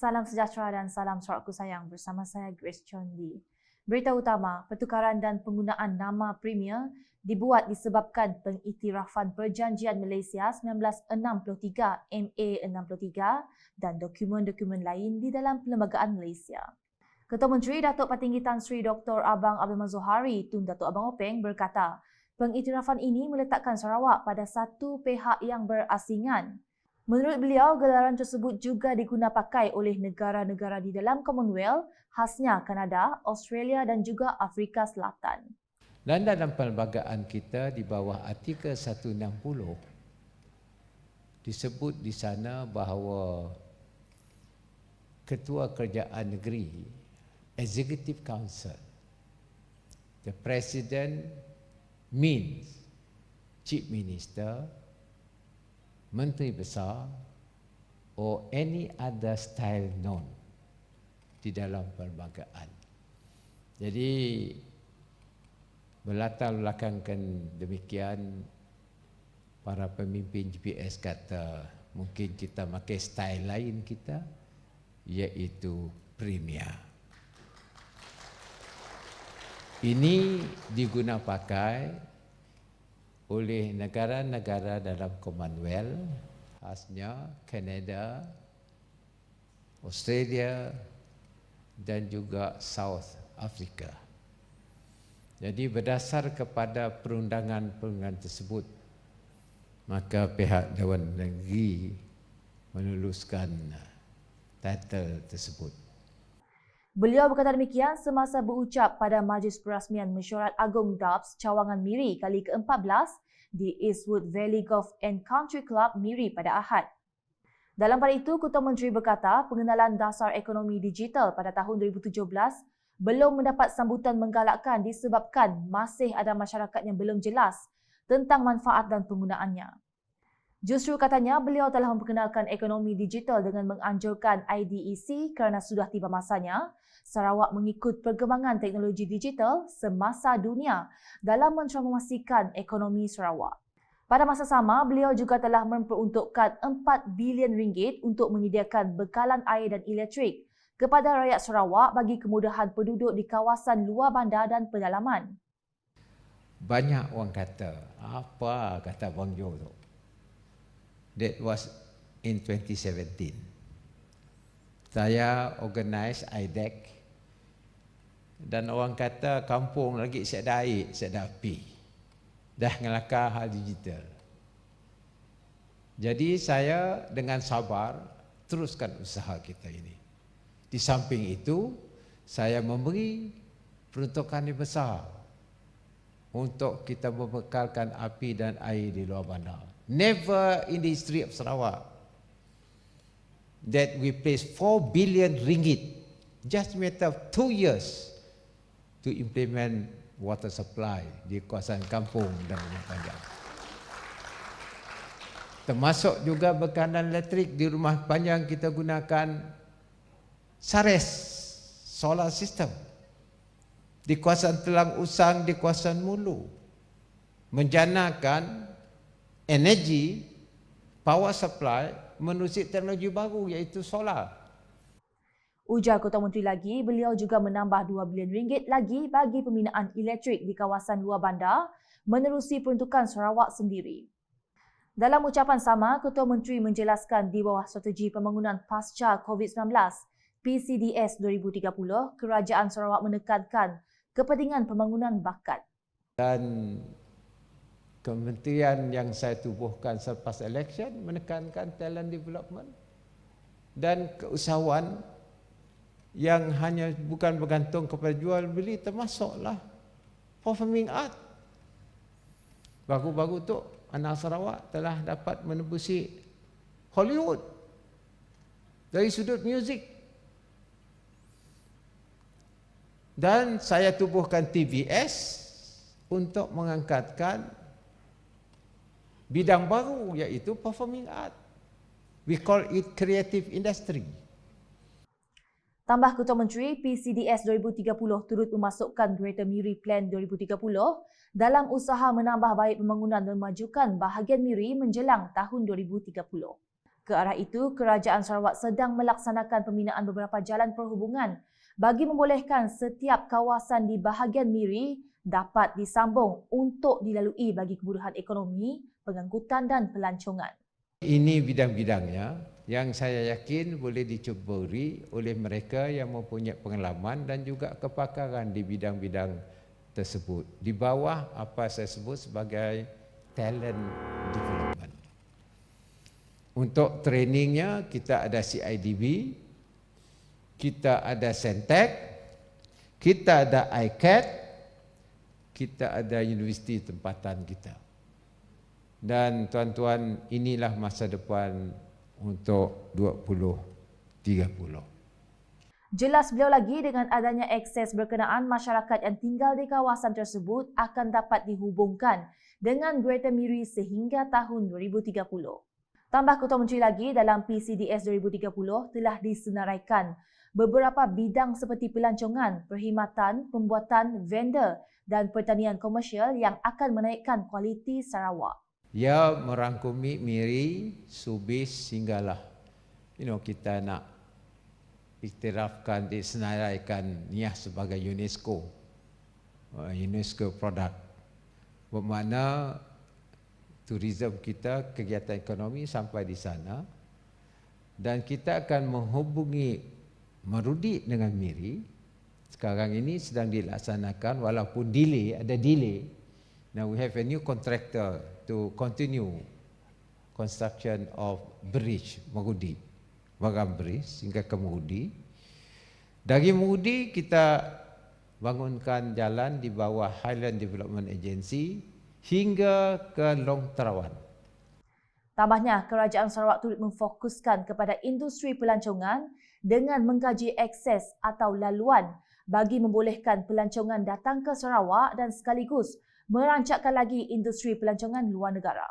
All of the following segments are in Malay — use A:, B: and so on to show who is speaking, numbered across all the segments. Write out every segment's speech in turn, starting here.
A: salam sejahtera dan salam sorakku sayang bersama saya Grace Chondi. Berita utama, pertukaran dan penggunaan nama Premier dibuat disebabkan pengiktirafan Perjanjian Malaysia 1963 MA63 dan dokumen-dokumen lain di dalam Perlembagaan Malaysia. Ketua Menteri Datuk Patinggi Tan Sri Dr. Abang Abdul Mazuhari Tun Datuk Abang Openg berkata, pengiktirafan ini meletakkan Sarawak pada satu pihak yang berasingan. Menurut beliau, gelaran tersebut juga digunapakai oleh negara-negara di dalam Commonwealth, khasnya Kanada, Australia dan juga Afrika Selatan.
B: Dan dalam perlembagaan kita di bawah artikel 160 disebut di sana bahawa Ketua Kerajaan Negeri, Executive Council, the President means Chief Minister, Menteri Besar or any other style known di dalam perlembagaan. Jadi berlatar belakangkan demikian, para pemimpin GPS kata mungkin kita pakai style lain kita, iaitu Premier. Ini digunapakai oleh negara-negara dalam Commonwealth, khasnya Kanada, Australia dan juga South Africa. Jadi berdasar kepada perundangan-perundangan tersebut, maka pihak Dewan Negeri meluluskan title tersebut.
A: Beliau berkata demikian semasa berucap pada Majlis Perasmian Mesyuarat Agung DAPS Cawangan Miri kali ke-14 di Eastwood Valley Golf and Country Club Miri pada Ahad. Dalam pada itu, Ketua Menteri berkata pengenalan dasar ekonomi digital pada tahun 2017 belum mendapat sambutan menggalakkan disebabkan masih ada masyarakat yang belum jelas tentang manfaat dan penggunaannya. Justru katanya beliau telah memperkenalkan ekonomi digital dengan menganjurkan IDEC kerana sudah tiba masanya Sarawak mengikut perkembangan teknologi digital semasa dunia dalam mentransformasikan ekonomi Sarawak. Pada masa sama, beliau juga telah memperuntukkan 4 bilion ringgit untuk menyediakan bekalan air dan elektrik kepada rakyat Sarawak bagi kemudahan penduduk di kawasan luar bandar dan pedalaman.
B: Banyak orang kata, apa kata Bang Jo tu? That was in 2017. Saya organize IDEC dan orang kata kampung lagi sedia air, sedia api. Dah ngelakar hal digital. Jadi saya dengan sabar teruskan usaha kita ini. Di samping itu, saya memberi peruntukan yang besar untuk kita membekalkan api dan air di luar bandar. Never in the history of Sarawak that we place 4 billion ringgit, just a matter of 2 years to implement water supply di kawasan kampung dan rumah panjang. Termasuk juga bekalan elektrik di rumah panjang kita gunakan SARES, solar system. Di kawasan Telang Usang, di kawasan Mulu. Menjanakan energi, power supply menerusi teknologi baru iaitu solar.
A: Ujar Ketua Menteri lagi, beliau juga menambah 2 bilion ringgit lagi bagi pembinaan elektrik di kawasan luar bandar menerusi peruntukan Sarawak sendiri. Dalam ucapan sama, Ketua Menteri menjelaskan di bawah strategi pembangunan pasca COVID-19 PCDS 2030, Kerajaan Sarawak menekankan kepentingan pembangunan bakat.
B: Dan kementerian yang saya tubuhkan selepas election menekankan talent development dan keusahawan yang hanya bukan bergantung kepada jual beli, termasuklah performing art. Baru-baru tu anak Sarawak telah dapat menembusi Hollywood dari sudut muzik. Dan saya tubuhkan TVS untuk mengangkatkan bidang baru iaitu performing art. We call it creative industry.
A: Tambah Ketua Menteri, PCDS 2030 turut memasukkan Greater Miri Plan 2030 dalam usaha menambah baik pembangunan dan memajukan bahagian Miri menjelang tahun 2030. Ke arah itu, Kerajaan Sarawak sedang melaksanakan pembinaan beberapa jalan perhubungan bagi membolehkan setiap kawasan di bahagian Miri dapat disambung untuk dilalui bagi kemudahan ekonomi, pengangkutan dan pelancongan.
B: Ini bidang-bidangnya yang saya yakin boleh dicuburi oleh mereka yang mempunyai pengalaman dan juga kepakaran di bidang-bidang tersebut. Di bawah apa saya sebut sebagai talent development. Untuk trainingnya kita ada CIDB, kita ada Sentec, kita ada ICAT, kita ada universiti tempatan kita. Dan tuan-tuan, inilah masa depan untuk 2030.
A: Jelas beliau lagi dengan adanya akses berkenaan masyarakat yang tinggal di kawasan tersebut akan dapat dihubungkan dengan Greater Miri sehingga tahun 2030. Tambah Ketua Menteri lagi, dalam PCDS 2030 telah disenaraikan beberapa bidang seperti pelancongan, perkhidmatan, pembuatan, vendor dan pertanian komersial yang akan menaikkan kualiti Sarawak.
B: Ya, merangkumi Miri, Subis hinggalah kita nak iktirafkan, disenaraikan NIAH sebagai UNESCO produk. Bermakna turisme kita, kegiatan ekonomi sampai di sana, dan kita akan menghubungi Marudi dengan Miri. Sekarang ini sedang dilaksanakan walaupun ada delay. Now we have a new contractor to continue construction of bridge Marudi, Bagam Bridge hingga ke Marudi. Dari Marudi kita bangunkan jalan di bawah Highland Development Agency hingga ke Long Terawan.
A: Tambahnya, Kerajaan Sarawak turut memfokuskan kepada industri pelancongan dengan mengkaji akses atau laluan bagi membolehkan pelancongan datang ke Sarawak dan sekaligus merancakkan lagi industri pelancongan luar negara.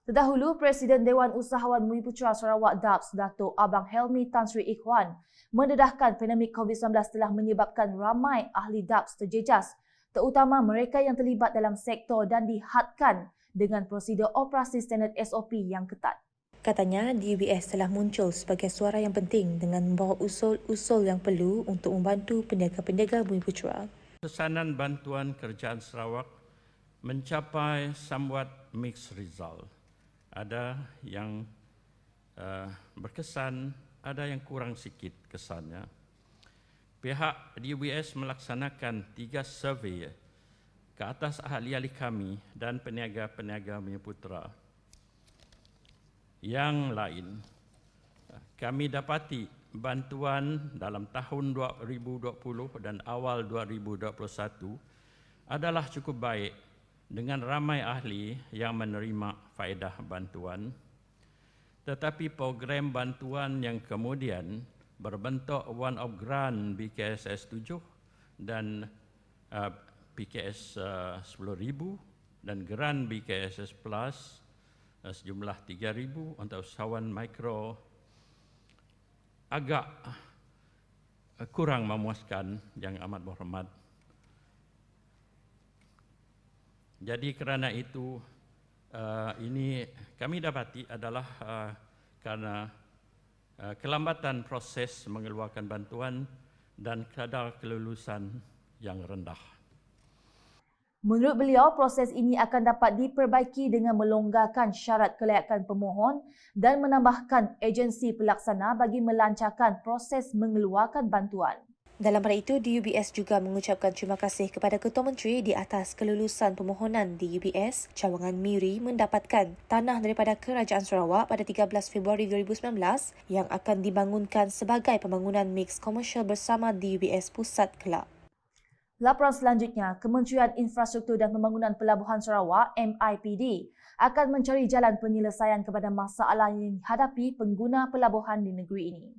A: Terdahulu, Presiden Dewan Usahawan Bumiputera Sarawak DAPS, Dato' Abang Helmi Tan Sri Ikhwan, mendedahkan pandemik COVID-19 telah menyebabkan ramai ahli DAPS terjejas, terutama mereka yang terlibat dalam sektor dan dihadkan dengan prosedur operasi standard SOP yang ketat. Katanya, DUBS telah muncul sebagai suara yang penting dengan membawa usul-usul yang perlu untuk membantu peniaga-peniaga Bumiputera.
C: Pesanan bantuan kerajaan Sarawak mencapai somewhat mixed result. Ada yang berkesan, ada yang kurang sikit kesannya. Pihak DUBS melaksanakan 3 survey ke atas ahli-ahli kami dan peniaga-peniaga Bumiputera. Yang lain, kami dapati bantuan dalam tahun 2020 dan awal 2021 adalah cukup baik dengan ramai ahli yang menerima faedah bantuan. Tetapi program bantuan yang kemudian berbentuk one-off grant BKSS 7 dan PKS 10,000 dan grant BKSS Plus sejumlah 3,000 untuk usahawan mikro agak kurang memuaskan yang amat berhormat. Jadi kerana itu ini kami dapati adalah karena kelambatan proses mengeluarkan bantuan dan kadar kelulusan yang rendah.
A: Menurut beliau, proses ini akan dapat diperbaiki dengan melonggarkan syarat kelayakan pemohon dan menambahkan agensi pelaksana bagi melancarkan proses mengeluarkan bantuan. Dalam pada itu, DUBS juga mengucapkan terima kasih kepada Ketua Menteri di atas kelulusan permohonan DUBS cawangan Miri mendapatkan tanah daripada Kerajaan Sarawak pada 13 Februari 2019 yang akan dibangunkan sebagai pembangunan mix komersial bersama DUBS Pusat Kelab. Laporan selanjutnya, Kementerian Infrastruktur dan Pembangunan Pelabuhan Sarawak MIPD akan mencari jalan penyelesaian kepada masalah yang dihadapi pengguna pelabuhan di negeri ini.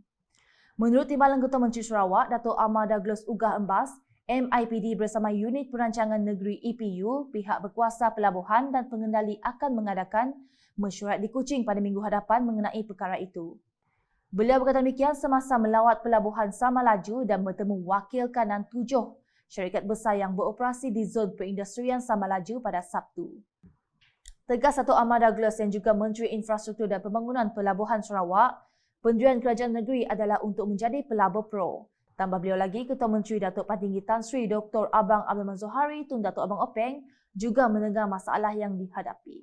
A: Menurut Timbalan Ketua Menteri Sarawak, Dato' Amar Douglas Ugah Embas, MIPD bersama Unit Perancangan Negeri EPU, pihak berkuasa pelabuhan dan pengendali akan mengadakan mesyuarat di Kuching pada minggu hadapan mengenai perkara itu. Beliau berkata demikian semasa melawat pelabuhan Samalaju dan bertemu Wakil Kanan 7 syarikat besar yang beroperasi di zon perindustrian Samalaju pada Sabtu. Tegas Datuk Ahmad Douglas yang juga Menteri Infrastruktur dan Pembangunan Pelabuhan Sarawak, pendirian kerajaan negeri adalah untuk menjadi pelabur pro. Tambah beliau lagi, Ketua Menteri Datuk Patinggi Tan Sri Dr. Abang Abdul Manzuhari Tun Datuk Abang Openg juga mendengar masalah yang dihadapi.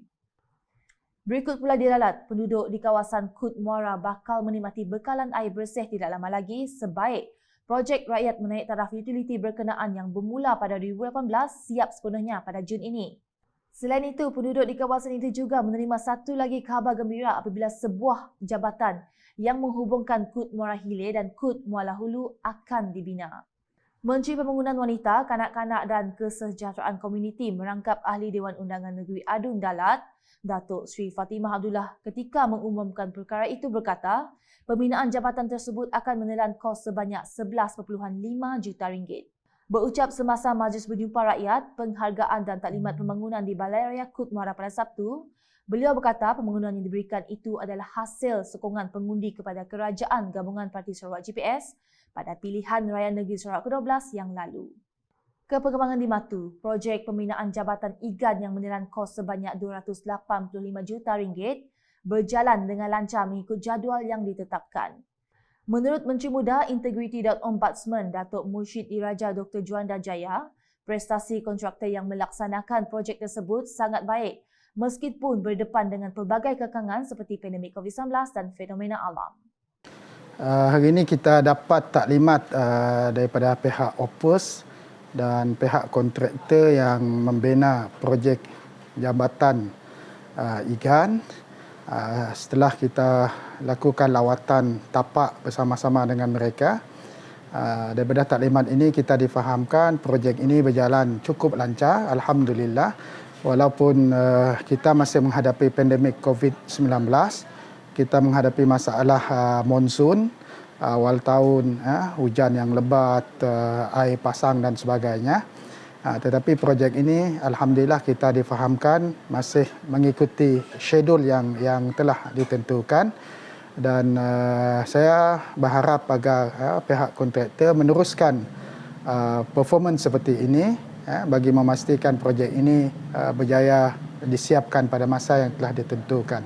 A: Berikut pula diralat, penduduk di kawasan Kut Muara bakal menikmati bekalan air bersih tidak lama lagi sebaik projek rakyat menaik taraf utiliti berkenaan yang bermula pada 2018 siap sepenuhnya pada Jun ini. Selain itu, penduduk di kawasan itu juga menerima satu lagi khabar gembira apabila sebuah jabatan yang menghubungkan Kut Muara Hilir dan Kut Muara Hulu akan dibina. Menteri Pembangunan Wanita, Kanak-kanak dan Kesejahteraan Komuniti merangkap Ahli Dewan Undangan Negeri Adun Dalat, Datuk Sri Fatimah Abdullah ketika mengumumkan perkara itu berkata, pembinaan jabatan tersebut akan menelan kos sebanyak 11.5 juta ringgit. Berucap semasa Majlis Berjumpa Rakyat, Penghargaan dan Taklimat Pembangunan di Balai Raya Kut Muara pada Sabtu, beliau berkata pembangunan yang diberikan itu adalah hasil sokongan pengundi kepada Kerajaan Gabungan Parti Sarawak GPS pada pilihan Raya Negeri Sarawak ke-12 yang lalu. Keperkembangan di Matu, projek pembinaan Jabatan IGAN yang menelan kos sebanyak 285 juta ringgit berjalan dengan lancar mengikut jadual yang ditetapkan. Menurut Menteri Muda, Integriti dan Ombudsman Datuk Mursyid Iraja Dr. Juanda Jaya, prestasi kontraktor yang melaksanakan projek tersebut sangat baik meskipun berdepan dengan pelbagai kekangan seperti pandemik COVID-19 dan fenomena alam.
D: Hari ini kita dapat taklimat daripada pihak Opus dan pihak kontraktor yang membina projek jabatan IGAN. Setelah kita lakukan lawatan tapak bersama-sama dengan mereka, daripada taklimat ini kita difahamkan projek ini berjalan cukup lancar, alhamdulillah. Walaupun kita masih menghadapi pandemik COVID-19, kita menghadapi masalah monsun, awal tahun, hujan yang lebat, air pasang dan sebagainya. Tetapi projek ini alhamdulillah kita difahamkan masih mengikuti schedule yang telah ditentukan, dan saya berharap agar pihak kontraktor meneruskan performance seperti ini bagi memastikan projek ini berjaya disiapkan pada masa yang telah ditentukan.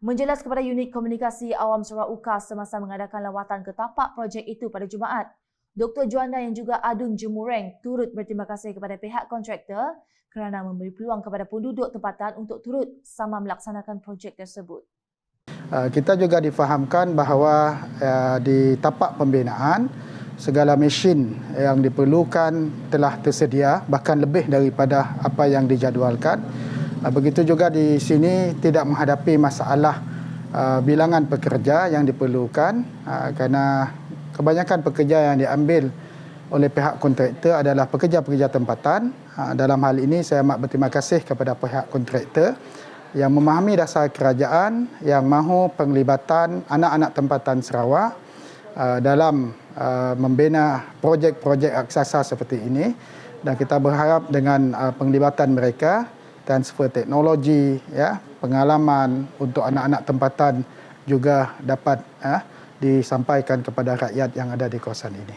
A: Menjelas kepada Unit Komunikasi Awam Sarawak UKAS semasa mengadakan lawatan ke tapak projek itu pada Jumaat, Dr. Juanda yang juga Adun Jemureng turut berterima kasih kepada pihak kontraktor kerana memberi peluang kepada penduduk tempatan untuk turut sama melaksanakan projek tersebut.
D: Kita juga difahamkan bahawa di tapak pembinaan, segala mesin yang diperlukan telah tersedia, bahkan lebih daripada apa yang dijadualkan. Begitu juga di sini tidak menghadapi masalah bilangan pekerja yang diperlukan, kerana kebanyakan pekerja yang diambil oleh pihak kontraktor adalah pekerja-pekerja tempatan. Dalam hal ini saya amat berterima kasih kepada pihak kontraktor yang memahami dasar kerajaan, yang mahu penglibatan anak-anak tempatan Sarawak dalam membina projek-projek raksasa seperti ini. Dan kita berharap dengan penglibatan mereka, transfer teknologi, pengalaman untuk anak-anak tempatan juga dapat disampaikan kepada rakyat yang ada di kawasan ini.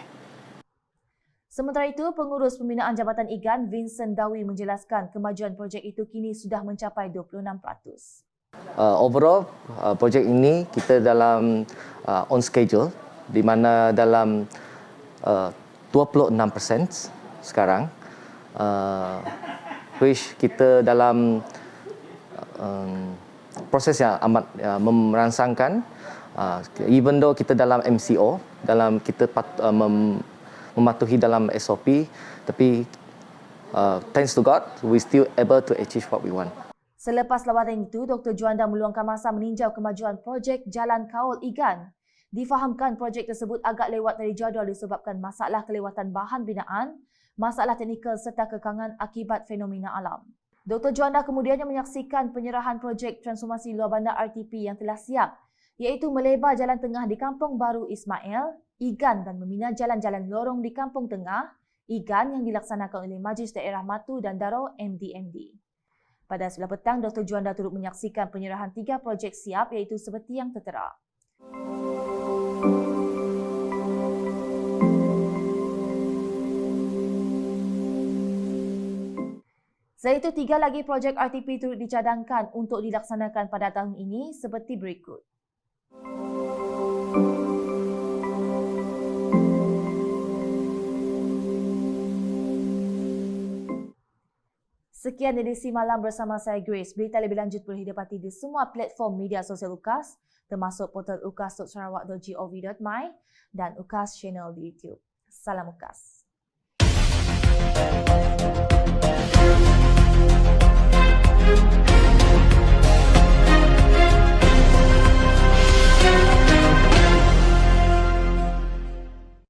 A: Sementara itu, pengurus pembinaan Jabatan IGAN Vincent Dawi menjelaskan kemajuan projek itu kini sudah mencapai 26%.
E: Overall, projek ini kita dalam on schedule, di mana dalam 26% sekarang, which kita dalam proses yang amat merangsangkan. Even though kita dalam MCO, dalam kita mematuhi dalam SOP, tapi thanks to God, we still able to achieve what we want.
A: Selepas lawatan itu, Dr. Juanda meluangkan masa meninjau kemajuan projek Jalan Kaul IGAN. Difahamkan projek tersebut agak lewat dari jadual disebabkan masalah kelewatan bahan binaan, masalah teknikal serta kekangan akibat fenomena alam. Dr. Juanda kemudiannya menyaksikan penyerahan projek transformasi luar bandar RTP yang telah siap, iaitu melebar jalan tengah di Kampung Baru Ismail, IGAN dan membina jalan-jalan lorong di Kampung Tengah, IGAN yang dilaksanakan oleh Majlis Daerah Matu dan Daro MDMD. Pada sebelah petang, Dr. Juanda turut menyaksikan penyerahan 3 projek siap iaitu seperti yang tertera. Selain itu, 3 lagi projek RTP turut dicadangkan untuk dilaksanakan pada tahun ini seperti berikut. Sekian edisi malam bersama saya Grace. Berita lebih lanjut boleh didapati di semua platform media sosial UKAS termasuk portal ukas.sarawak.gov.my dan UKAS channel di YouTube. Salam UKAS.